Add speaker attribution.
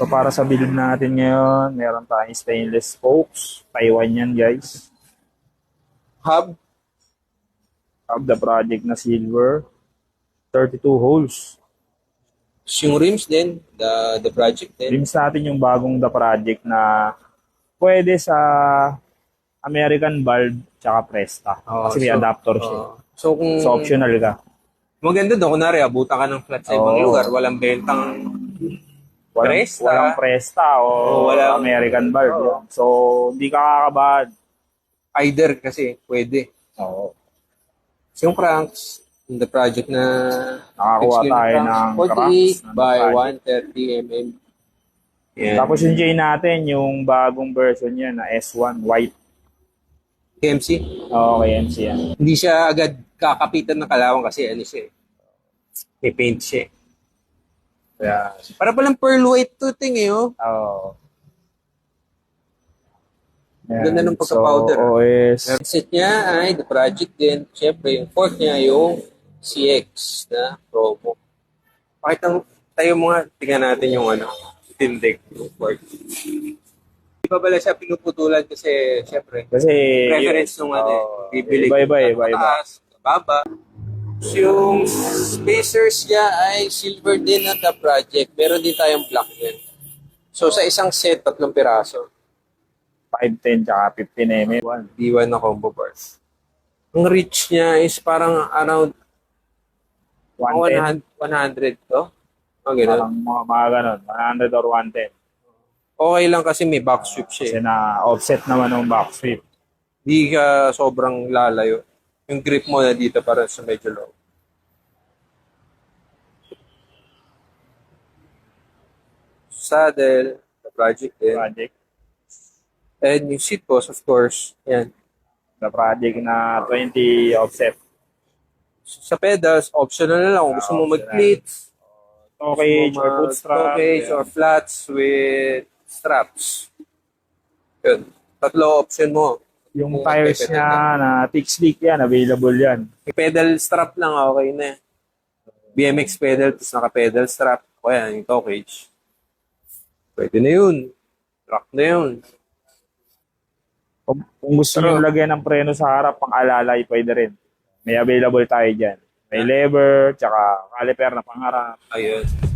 Speaker 1: So para sa build natin ngayon, meron tayong stainless spokes. Taiwan yan guys.
Speaker 2: Hub,
Speaker 1: Of the project na silver. 32 holes.
Speaker 2: yung rims din, the project din.
Speaker 1: Rims natin yung bagong the project na pwede sa American Valve tsaka Presta. Kasi may adapter siya.
Speaker 2: So kung
Speaker 1: So optional ka.
Speaker 2: maganda doon, kunwari, abutan ka ng flat sa ibang
Speaker 1: Oo.
Speaker 2: lugar, walang bentang Presta.
Speaker 1: Walang Presta o
Speaker 2: walang-
Speaker 1: American Valve.
Speaker 2: Oo.
Speaker 1: Yun. So hindi ka kakabahad.
Speaker 2: either kasi pwede.
Speaker 1: Oo.
Speaker 2: So yung cranks, the project na
Speaker 1: Nakakuha
Speaker 2: fixed
Speaker 1: tayo
Speaker 2: limit
Speaker 1: ng
Speaker 2: 48
Speaker 1: cranks ng
Speaker 2: by
Speaker 1: project.
Speaker 2: 130 mm. Yan.
Speaker 1: Tapos yung J natin, yung bagong version niya na S1 white.
Speaker 2: KMC.
Speaker 1: Okay, MC yan.
Speaker 2: Hindi siya agad kakapitan ng kalawang kasi ano siya eh. May paint siya eh.
Speaker 1: Kaya,
Speaker 2: Para palang pearl white to ting eh oh.
Speaker 1: oh.
Speaker 2: Ganda ng pagka-powder.
Speaker 1: So, OS.
Speaker 2: Ang set niya ay the project din. Siyempre, yung fork niya yung CX na promo. Pakita tayo mga, tingnan natin yung ano, tindig yung fork. Di pa pala siya pinuputulan kasi siyempre,
Speaker 1: Kasi,
Speaker 2: preference nung ano eh. Bibili
Speaker 1: iba.
Speaker 2: mataas, baba. So, yung spacers niya ay silver din na the project. Meron din tayong black din. So, sa isang set, 3 piraso.
Speaker 1: 510 tsaka 15 mm.
Speaker 2: D1 na combo bars. Ang reach niya is parang around
Speaker 1: 110.
Speaker 2: 100 to. Ang gano'n.
Speaker 1: Parang mga ganun. 100 or 110.
Speaker 2: Okay lang kasi may back sweep siya
Speaker 1: Kasi
Speaker 2: eh.
Speaker 1: na offset naman ng back sweep.
Speaker 2: Di ka sobrang lalayo. Yung grip mo na dito para sa medyo low. Saddle, the project din.
Speaker 1: Project.
Speaker 2: And yung seat post, of course, yan.
Speaker 1: The project na 20 offset.
Speaker 2: Sa pedals, optional na lang. Kung gusto mo
Speaker 1: Optional.
Speaker 2: mag-pleats,
Speaker 1: Tokage or bootstrap.
Speaker 2: Tokage or flats with straps. Yun. 3 option mo.
Speaker 1: Yung
Speaker 2: Kung
Speaker 1: tires
Speaker 2: magpe-pedal
Speaker 1: niya
Speaker 2: ka.
Speaker 1: na thick slick yan, available yan.
Speaker 2: May pedal strap lang, okay na. BMX pedal, tapos naka-pedal strap. O yan, yung Tokage. Pwede na yun. Rock na yun.
Speaker 1: Kung gusto nyo lagyan ng preno sa harap, pang alalay, pwede rin. May available tayo dyan. May lever, tsaka caliper na pangharap.
Speaker 2: Ayun.